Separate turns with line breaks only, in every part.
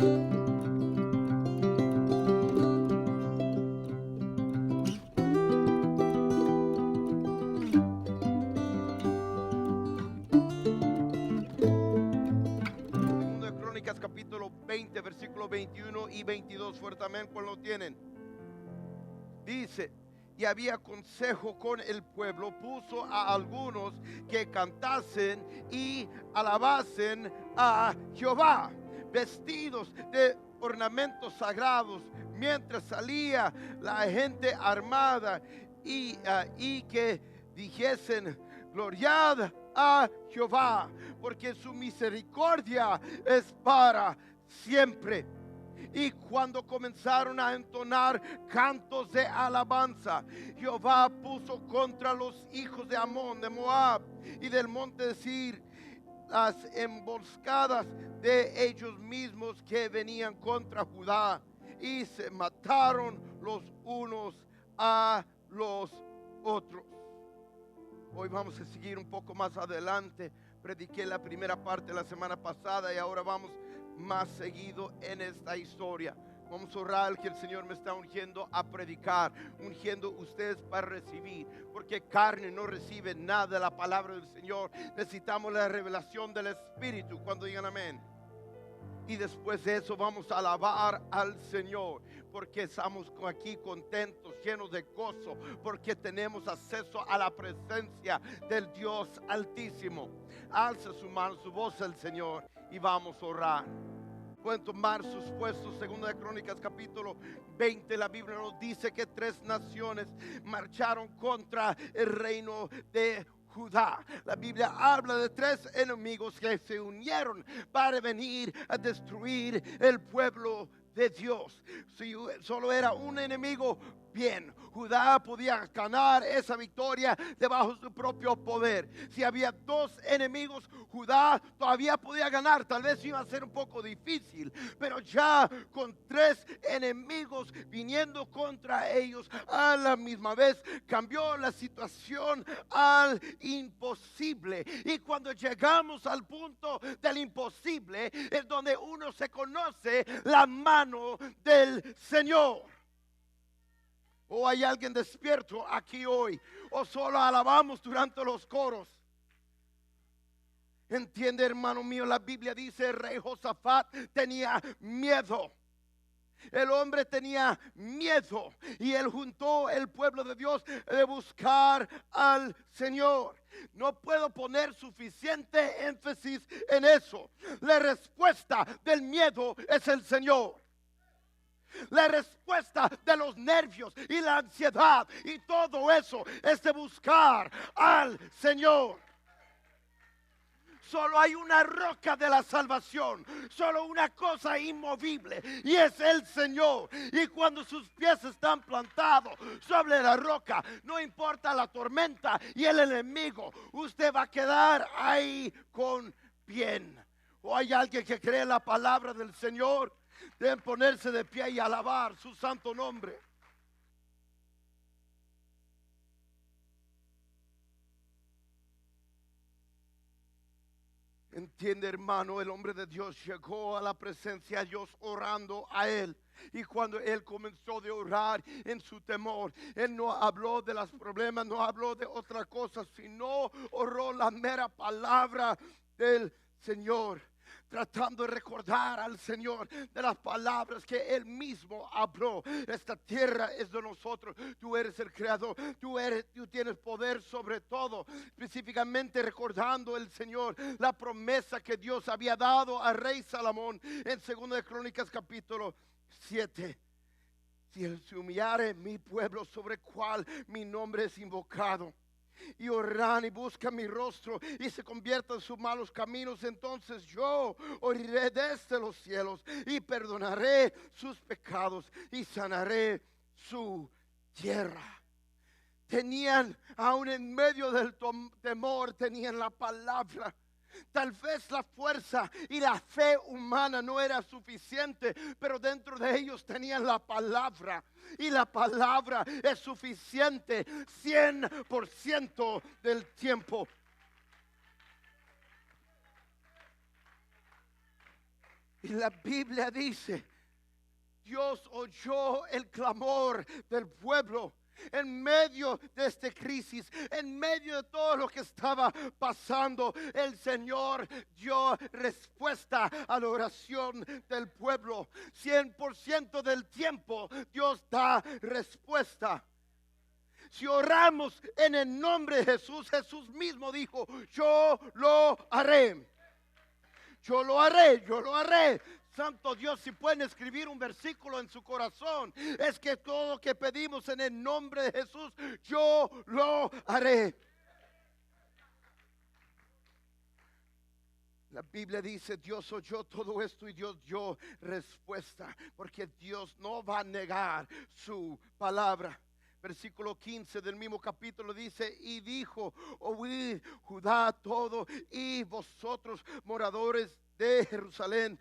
Segundo de Crónicas capítulo 20, versículo 21 y 22. Fuertemente cuando lo tienen. Dice: y había consejo con el pueblo, puso a algunos que cantasen y alabasen a Jehová, vestidos de ornamentos sagrados, mientras salía la gente armada, y que dijesen: gloriad a Jehová, porque su misericordia es para siempre. Y cuando comenzaron a entonar cantos de alabanza, Jehová puso contra los hijos de Amón, de Moab y del monte de Seir las emboscadas de ellos mismos que venían contra Judá, y se mataron los unos a los otros. Hoy vamos a seguir un poco más adelante. Prediqué la primera parte la semana pasada y ahora vamos más seguido en esta historia. Vamos a orar que el Señor me está ungiendo a predicar, ungiendo ustedes para recibir, porque carne no recibe nada de la palabra del Señor. Necesitamos la revelación del Espíritu. Cuando digan amén. Y después de eso vamos a alabar al Señor, porque estamos aquí contentos, llenos de gozo, porque tenemos acceso a la presencia del Dios Altísimo. Alza su mano, su voz al Señor y vamos a orar. Pueden tomar sus puestos. Segunda de Crónicas capítulo 20. La Biblia nos dice que 3 naciones marcharon contra el reino de Judá. La Biblia habla de 3 enemigos que se unieron para venir a destruir el pueblo de Dios. Si solo era un enemigo, bien, Judá podía ganar esa victoria debajo de su propio poder. Si había 2 enemigos, Judá todavía podía ganar. Tal vez iba a ser un poco difícil, pero ya con 3 enemigos viniendo contra ellos a la misma vez, cambió la situación al imposible. Y cuando llegamos al punto del imposible, es donde uno se conoce la mano del Señor. ¿O hay alguien despierto aquí hoy? ¿O solo alabamos durante los coros? Entiende, hermano mío, la Biblia dice: el rey Josafat tenía miedo. El hombre tenía miedo y él juntó el pueblo de Dios de buscar al Señor. No puedo poner suficiente énfasis en eso. La respuesta del miedo es el Señor. La respuesta de los nervios y la ansiedad y todo eso es de buscar al Señor. Solo hay una roca de la salvación, solo una cosa inmovible, y es el Señor. Y cuando sus pies están plantados sobre la roca, no importa la tormenta y el enemigo, usted va a quedar ahí con bien. ¿O hay alguien que cree la palabra del Señor? Deben ponerse de pie y alabar su santo nombre. Entiende, hermano, el hombre de Dios llegó a la presencia de Dios orando a él. Y cuando él comenzó de orar en su temor, él no habló de los problemas, no habló de otra cosa, sino oró la mera palabra del Señor, tratando de recordar al Señor de las palabras que Él mismo habló. Esta tierra es de nosotros, tú eres el creador, tú tienes poder sobre todo. Específicamente recordando el Señor la promesa que Dios había dado al rey Salomón en 2 de Crónicas capítulo 7. Si él se humillare mi pueblo, sobre cual mi nombre es invocado, y oran y buscan mi rostro y se conviertan en sus malos caminos, entonces yo oiré desde los cielos y perdonaré sus pecados y sanaré su tierra. Tenían, aún en medio del temor, tenían la palabra. Tal vez la fuerza y la fe humana no era suficiente, pero dentro de ellos tenían la palabra. Y la palabra es suficiente 100% del tiempo. Y la Biblia dice, Dios oyó el clamor del pueblo. En medio de esta crisis, en medio de todo lo que estaba pasando, el Señor dio respuesta a la oración del pueblo. 100% del tiempo Dios da respuesta. Si oramos en el nombre de Jesús, Jesús mismo dijo, yo lo haré. Yo lo haré, yo lo haré. Santo Dios, si pueden escribir un versículo en su corazón, es que todo lo que pedimos en el nombre de Jesús, yo lo haré. La Biblia dice, Dios oyó todo esto y Dios dio respuesta, porque Dios no va a negar su palabra. Versículo 15 del mismo capítulo dice, y dijo, oíd Judá todo, y vosotros moradores de Jerusalén,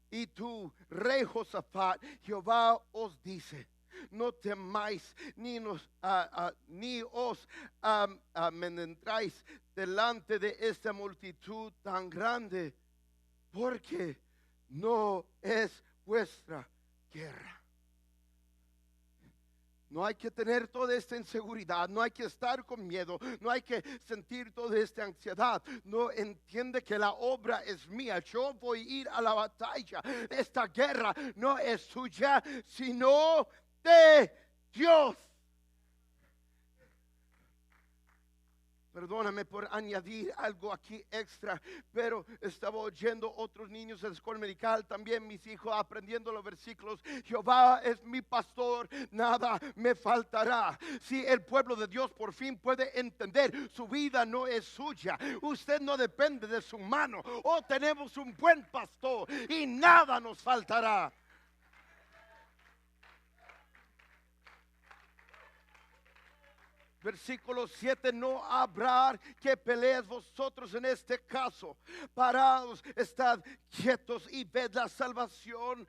y tú, rey Josafat, Jehová os dice, no temáis ni os amedrentáis delante de esta multitud tan grande, porque no es vuestra guerra. No hay que tener toda esta inseguridad, no hay que estar con miedo, no hay que sentir toda esta ansiedad. No, entiende que la obra es mía, yo voy a ir a la batalla. Esta guerra no es suya, sino de Dios. Perdóname por añadir algo aquí extra, pero estaba oyendo otros niños en la escuela medical, también mis hijos aprendiendo los versículos. Jehová es mi pastor, nada me faltará. Si el pueblo de Dios por fin puede entender, su vida no es suya, usted no depende de su mano. Oh, tenemos un buen pastor y nada nos faltará. Versículo 7, no habrá que pelees vosotros en este caso. Paraos, estad quietos y ved la salvación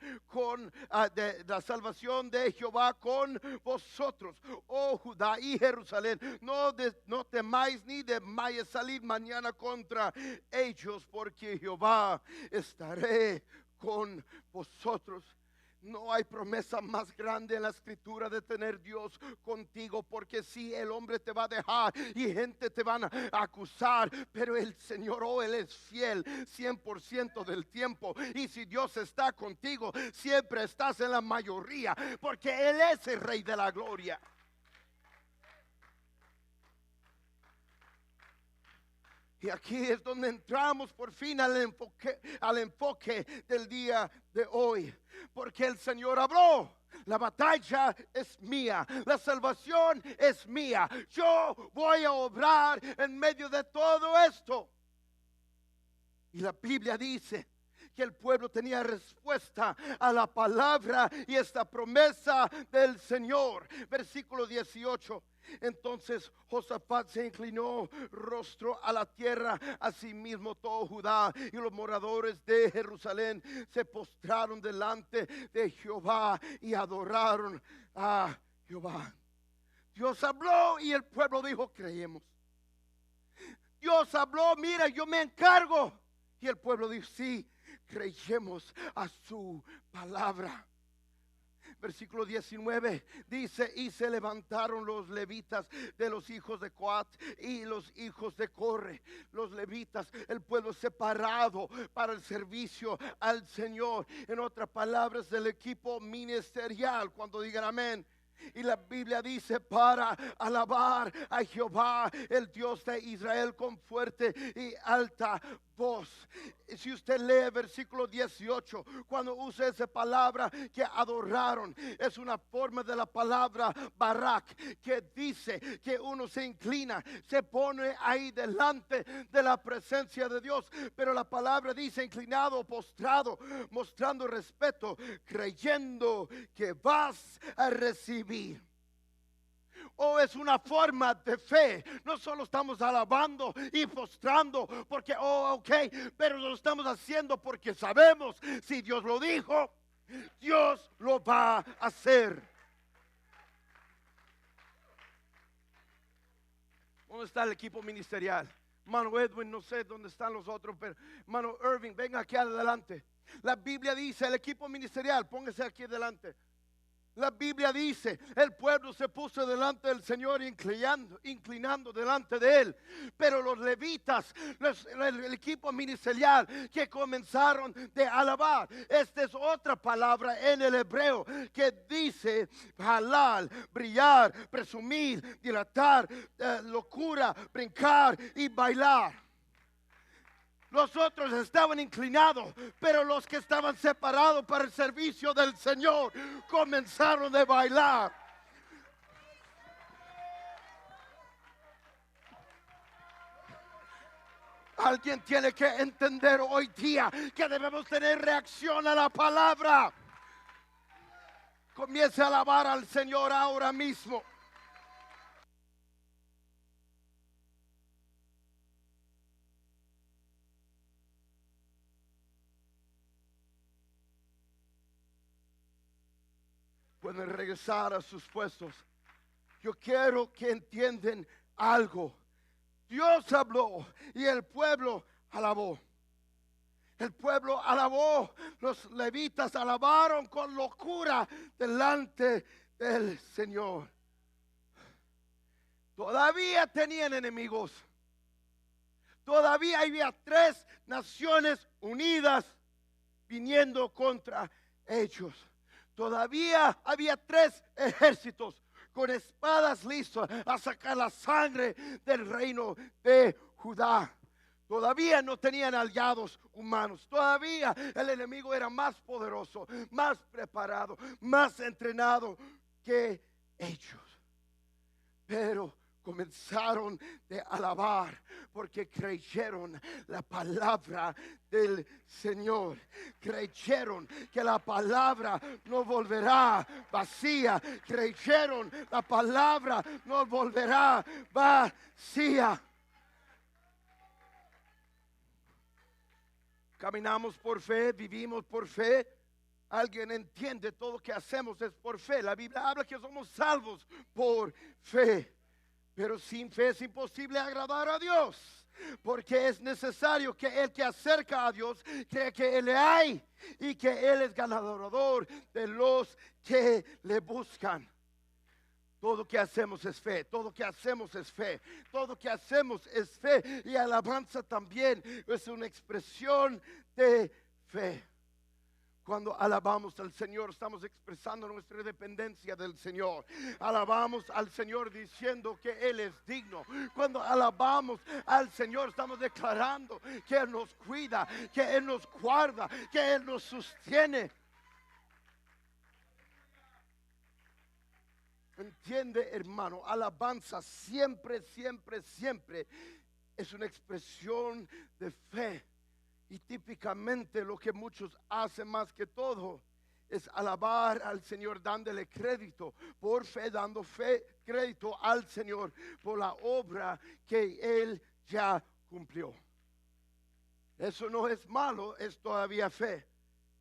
la salvación de Jehová con vosotros. Oh Judá y Jerusalén, no temáis ni demayes salir mañana contra ellos, porque Jehová estaré con vosotros. No hay promesa más grande en la escritura de tener Dios contigo, porque si el hombre te va a dejar y gente te van a acusar, pero el Señor, oh, Él es fiel 100% del tiempo. Y si Dios está contigo, siempre estás en la mayoría, porque Él es el Rey de la gloria. Y aquí es donde entramos por fin al enfoque del día de hoy. Porque el Señor habló. La batalla es mía. La salvación es mía. Yo voy a obrar en medio de todo esto. Y la Biblia dice que el pueblo tenía respuesta a la palabra y esta promesa del Señor. Versículo 18. Entonces Josafat se inclinó rostro a la tierra, asimismo todo Judá y los moradores de Jerusalén se postraron delante de Jehová y adoraron a Jehová. Dios habló y el pueblo dijo, creemos. Dios habló, mira, yo me encargo. Y el pueblo dijo, sí, creyemos a su palabra. Versículo 19 dice, y se levantaron los levitas de los hijos de Coat y los hijos de Corre, los levitas, el pueblo separado para el servicio al Señor. En otras palabras, del equipo ministerial, cuando digan amén. Y la Biblia dice, para alabar a Jehová, el Dios de Israel, con fuerte y alta voz. Si usted lee versículo 18, cuando usa esa palabra que adoraron, es una forma de la palabra barak, que dice que uno se inclina, se pone ahí delante de la presencia de Dios. Pero la palabra dice inclinado, postrado, mostrando respeto, creyendo que vas a recibir. O es una forma de fe. No solo estamos alabando y postrando porque, ok, pero lo estamos haciendo porque sabemos, si Dios lo dijo, Dios lo va a hacer. ¿Dónde está el equipo ministerial? Mano Edwin, no sé dónde están los otros, pero mano Irving, venga aquí adelante. La Biblia dice, el equipo ministerial, póngase aquí delante. La Biblia dice, el pueblo se puso delante del Señor inclinando delante de Él. Pero los levitas, el equipo ministerial que comenzaron de alabar. Esta es otra palabra en el hebreo que dice halal, brillar, presumir, dilatar, locura, brincar y bailar. Los otros estaban inclinados, pero los que estaban separados para el servicio del Señor comenzaron a bailar. Alguien tiene que entender hoy día que debemos tener reacción a la palabra. Comience a alabar al Señor ahora mismo. Pueden regresar a sus puestos. Yo quiero que entiendan algo. Dios habló y el pueblo alabó. El pueblo alabó. Los levitas alabaron con locura delante del Señor. Todavía tenían enemigos. Todavía había 3 naciones unidas viniendo contra ellos. Todavía había 3 ejércitos con espadas listos a sacar la sangre del reino de Judá. Todavía no tenían aliados humanos. Todavía el enemigo era más poderoso, más preparado, más entrenado que ellos. Pero comenzaron de alabar porque creyeron la palabra del Señor. Creyeron que la palabra no volverá vacía. Creyeron la palabra no volverá vacía. Caminamos por fe, vivimos por fe. Alguien entiende todo lo que hacemos es por fe. La Biblia habla que somos salvos por fe. Pero sin fe es imposible agradar a Dios. Porque es necesario que el que acerca a Dios crea que Él le hay y que Él es galardonador de los que le buscan. Todo lo que hacemos es fe, todo lo que hacemos es fe, todo lo que hacemos es fe. Y alabanza también es una expresión de fe. Cuando alabamos al Señor, estamos expresando nuestra dependencia del Señor. Alabamos al Señor diciendo que Él es digno. Cuando alabamos al Señor, estamos declarando que Él nos cuida, que Él nos guarda, que Él nos sostiene. Entiende, hermano, alabanza siempre, siempre, siempre es una expresión de fe. Y típicamente lo que muchos hacen más que todo es alabar al Señor dándole crédito por fe, dando crédito al Señor por la obra que Él ya cumplió. Eso no es malo, es todavía fe.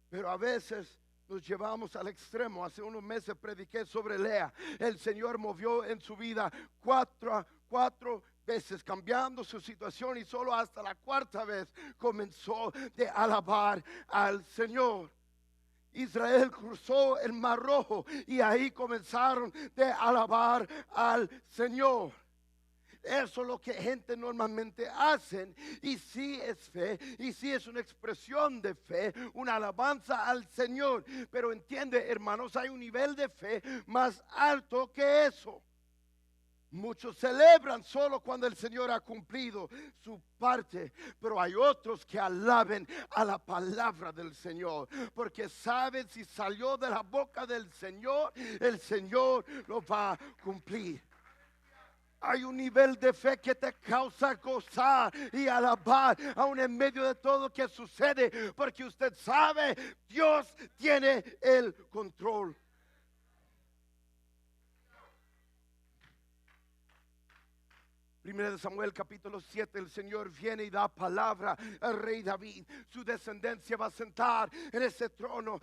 Pero a veces nos llevamos al extremo. Hace unos meses prediqué sobre Lea. El Señor movió en su vida cuatro veces cambiando su situación y solo hasta la 4ª vez comenzó de alabar al Señor. Israel cruzó el Mar Rojo y ahí comenzaron de alabar al Señor. Eso es lo que gente normalmente hacen. Y sí es fe, y sí es una expresión de fe, una alabanza al Señor. Pero entiende, hermanos, hay un nivel de fe más alto que eso. Muchos celebran solo cuando el Señor ha cumplido su parte, pero hay otros que alaben a la palabra del Señor, porque saben si salió de la boca del Señor, el Señor lo va a cumplir. Hay un nivel de fe que te causa gozar y alabar aún en medio de todo lo que sucede, porque usted sabe, Dios tiene el control. Primera de Samuel capítulo 7, el Señor viene y da palabra al rey David. Su descendencia va a sentar en ese trono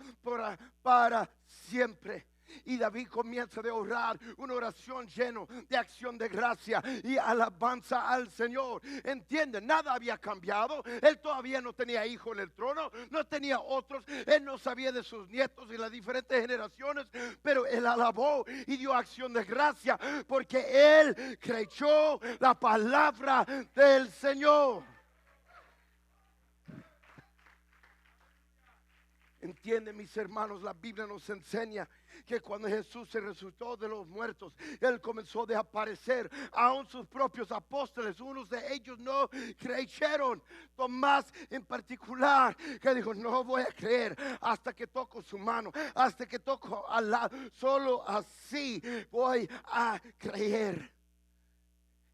para siempre. Y David comienza a orar una oración lleno de acción de gracia y alabanza al Señor. Entienden, nada había cambiado. Él todavía no tenía hijo en el trono, no tenía otros. Él no sabía de sus nietos y las diferentes generaciones, pero él alabó y dio acción de gracia porque él creyó la palabra del Señor. Entienden, mis hermanos, la Biblia nos enseña que cuando Jesús se resucitó de los muertos, Él comenzó a aparecer aún sus propios apóstoles. Unos de ellos no creyeron. Tomás en particular, que dijo: no voy a creer hasta que toco su mano, hasta que toco al lado. Solo así voy a creer.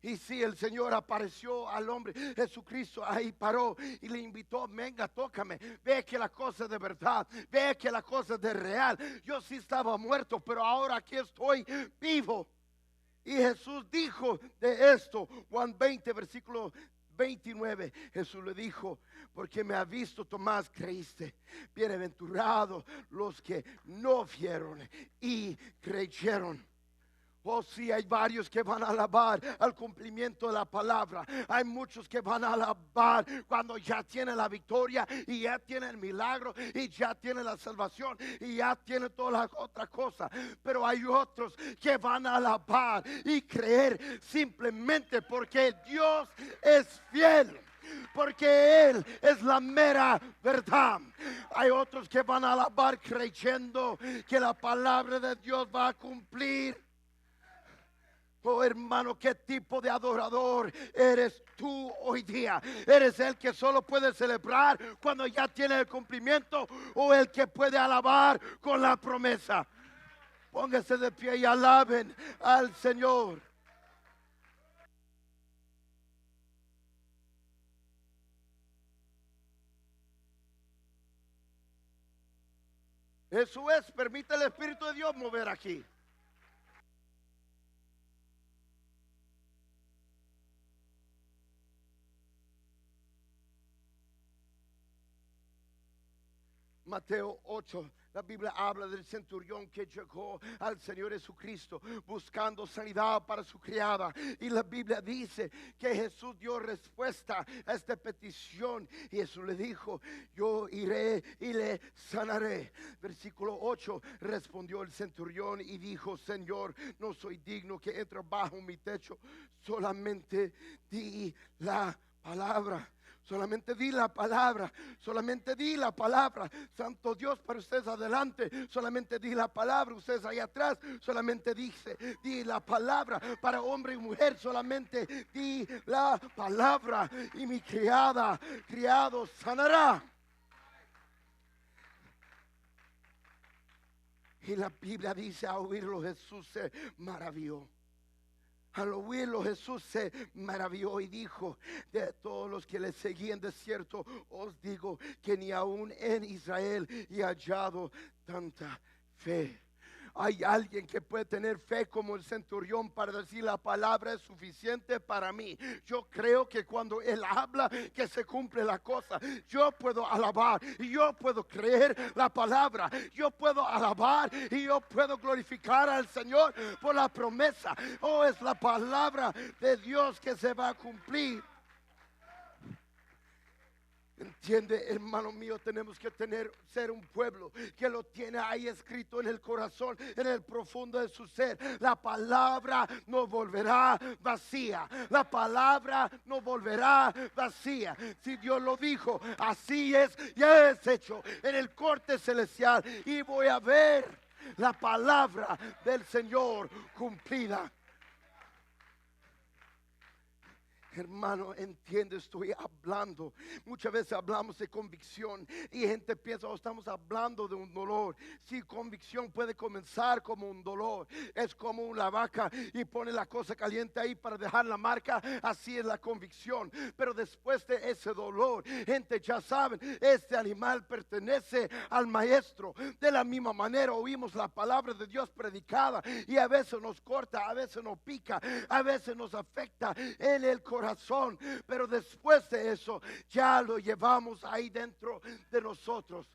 Y si el Señor apareció al hombre, Jesucristo ahí paró y le invitó: venga, tócame, ve que la cosa es de verdad, ve que la cosa es de real. Yo sí estaba muerto, pero ahora aquí estoy vivo. Y Jesús dijo de esto, Juan 20, versículo 29, Jesús le dijo: porque me ha visto Tomás, creíste. Bienaventurados los que no vieron y creyeron. Oh, sí, hay varios que van a alabar al cumplimiento de la palabra. Hay muchos que van a alabar cuando ya tienen la victoria y ya tienen el milagro y ya tienen la salvación y ya tienen todas las otras cosas. Pero hay otros que van a alabar y creer simplemente porque Dios es fiel, porque Él es la mera verdad. Hay otros que van a alabar creyendo que la palabra de Dios va a cumplir. Oh, hermano, ¿qué tipo de adorador eres tú hoy día? ¿Eres el que solo puede celebrar cuando ya tiene el cumplimiento, o el que puede alabar con la promesa? Póngase de pie y alaben al Señor. Eso es, permite el Espíritu de Dios mover aquí. Mateo 8, la Biblia habla del centurión que llegó al Señor Jesucristo buscando sanidad para su criada. Y la Biblia dice que Jesús dio respuesta a esta petición. Y Jesús le dijo: yo iré y le sanaré. Versículo 8, respondió el centurión y dijo: Señor, no soy digno que entre bajo mi techo, solamente di la palabra. Solamente di la palabra, solamente di la palabra. Santo Dios, para ustedes adelante, solamente di la palabra. Ustedes ahí atrás, solamente di la palabra. Para hombre y mujer, solamente di la palabra. Y mi criado sanará. Y la Biblia dice: a oírlo Jesús se maravilló. Al oírlo Jesús se maravilló y dijo: de todos los que le seguían, de cierto os digo que ni aún en Israel he hallado tanta fe. Hay alguien que puede tener fe como el centurión para decir: la palabra es suficiente para mí. Yo creo que cuando Él habla, que se cumple la cosa. Yo puedo alabar y yo puedo creer la palabra. Yo puedo alabar y yo puedo glorificar al Señor por la promesa. Oh, es la palabra de Dios que se va a cumplir. Entiende, hermano mío, tenemos que ser un pueblo que lo tiene ahí escrito en el corazón, en el profundo de su ser. La palabra no volverá vacía. La palabra no volverá vacía. Si Dios lo dijo, así es, ya es hecho en el corte celestial. Y voy a ver la palabra del Señor cumplida. Hermano, entiende, estoy hablando. Muchas veces hablamos de convicción y gente piensa: oh, estamos hablando de un dolor. Sí, convicción puede comenzar como un dolor. Es como una vaca y pone la cosa caliente ahí para dejar la marca. Así es la convicción. Pero después de ese dolor, gente, ya saben, este animal pertenece al maestro. De la misma manera oímos la palabra de Dios predicada y a veces nos corta, a veces nos pica, a veces nos afecta en el corazón. Pero después de eso ya lo llevamos ahí dentro de nosotros.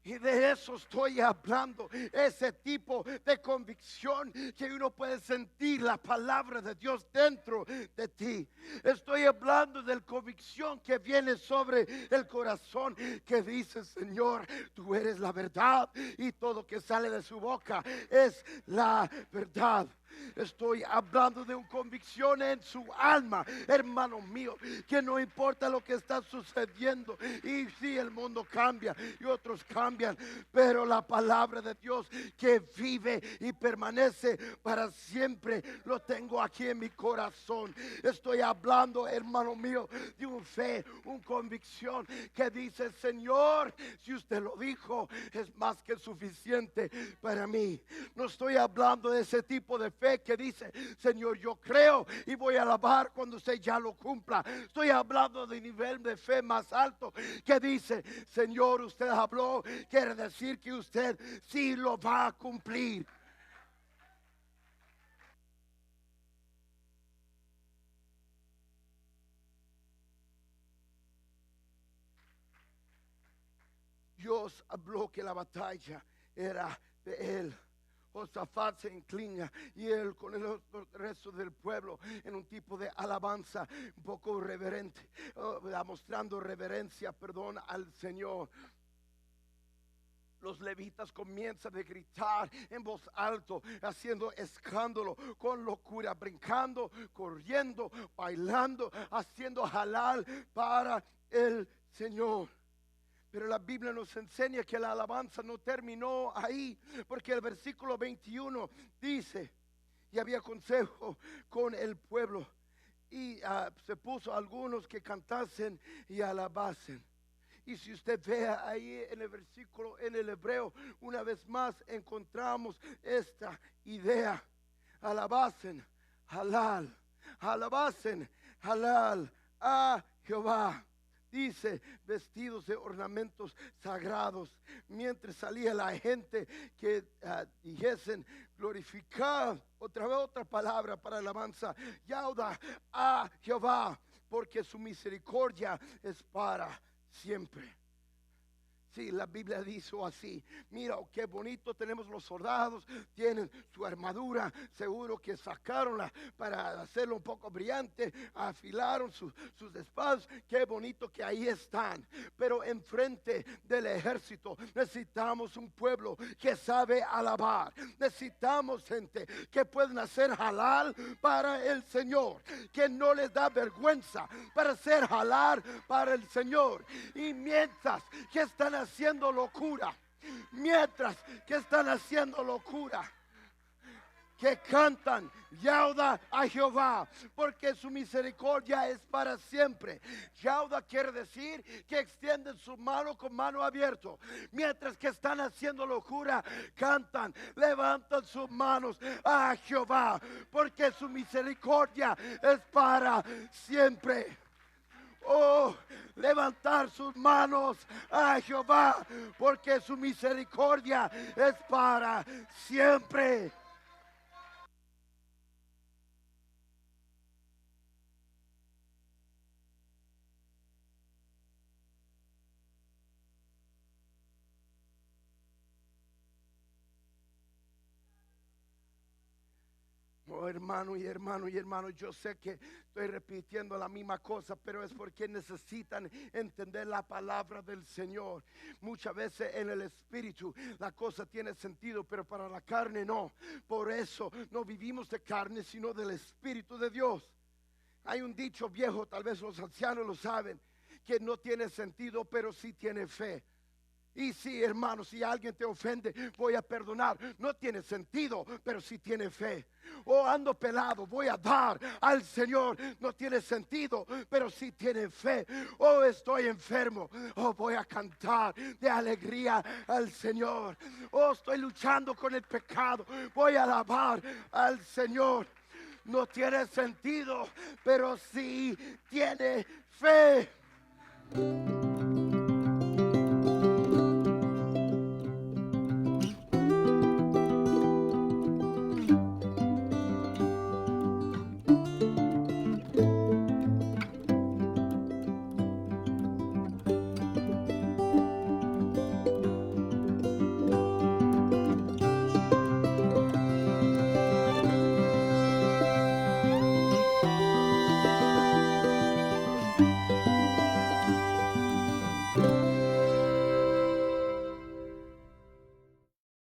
Y de eso estoy hablando, ese tipo de convicción que uno puede sentir la palabra de Dios dentro de ti. Estoy hablando de la convicción que viene sobre el corazón, que dice: Señor, tú eres la verdad y todo que sale de su boca es la verdad. Estoy hablando de una convicción en su alma, hermano mío, que no importa lo que está sucediendo, y si el mundo cambia y otros cambian, pero la palabra de Dios que vive y permanece para siempre, lo tengo aquí en mi corazón. Estoy hablando, hermano mío, de una fe, una convicción que dice: Señor, si usted lo dijo, es más que suficiente para mí. No estoy hablando de ese tipo de fe que dice: Señor, yo creo y voy a alabar cuando usted ya lo cumpla. Estoy hablando de nivel de fe más alto que dice: Señor, usted habló, quiere decir que usted sí lo va a cumplir. Dios habló que la batalla era de él. Josafat se inclina y él con el resto del pueblo en un tipo de alabanza un poco reverente, mostrando reverencia, perdón, al Señor. Los levitas comienzan a gritar en voz alta, haciendo escándalo, con locura, brincando, corriendo, bailando, haciendo halal para el Señor. Pero la Biblia nos enseña que la alabanza no terminó ahí, porque el versículo 21 dice: y había consejo con el pueblo, y se puso algunos que cantasen y alabasen. Y si usted ve ahí en el versículo, en el hebreo, una vez más encontramos esta idea: alabasen, halal, alabasen, halal a Jehová. Dice: vestidos de ornamentos sagrados, mientras salía la gente que dijesen: glorificad. Otra palabra para alabanza: yauda a Jehová, porque su misericordia es para siempre. Sí, la Biblia dice así. Mira, qué bonito tenemos los soldados, tienen su armadura, seguro que sacaronla para hacerlo un poco brillante, afilaron sus espadas, qué bonito que ahí están. Pero enfrente del ejército necesitamos un pueblo que sabe alabar. Necesitamos gente que pueden hacer halal para el Señor, que no les da vergüenza para hacer halal para el Señor. Y mientras que están haciendo locura, mientras que están haciendo locura, que cantan: yauda a Jehová, porque su misericordia es para siempre. Yauda quiere decir que extienden su mano con mano abierta. Mientras que están haciendo locura, cantan, levantan sus manos a Jehová, porque su misericordia es para siempre. Oh, levantar sus manos a Jehová, porque su misericordia es para siempre. Oh, hermano y hermano y hermano, yo sé que estoy repitiendo la misma cosa, pero es porque necesitan entender la palabra del Señor. Muchas veces en el espíritu la cosa tiene sentido, pero para la carne no. Por eso no vivimos de carne, sino del Espíritu de Dios. Hay un dicho viejo, tal vez los ancianos lo saben, que no tiene sentido, pero sí tiene fe. Y sí, hermano, si alguien te ofende, voy a perdonar. No tiene sentido, pero sí tiene fe. Oh, ando pelado, voy a dar al Señor. No tiene sentido, pero sí tiene fe. Oh, estoy enfermo. Oh, voy a cantar de alegría al Señor. Oh, estoy luchando con el pecado. Voy a alabar al Señor. No tiene sentido, pero sí tiene fe.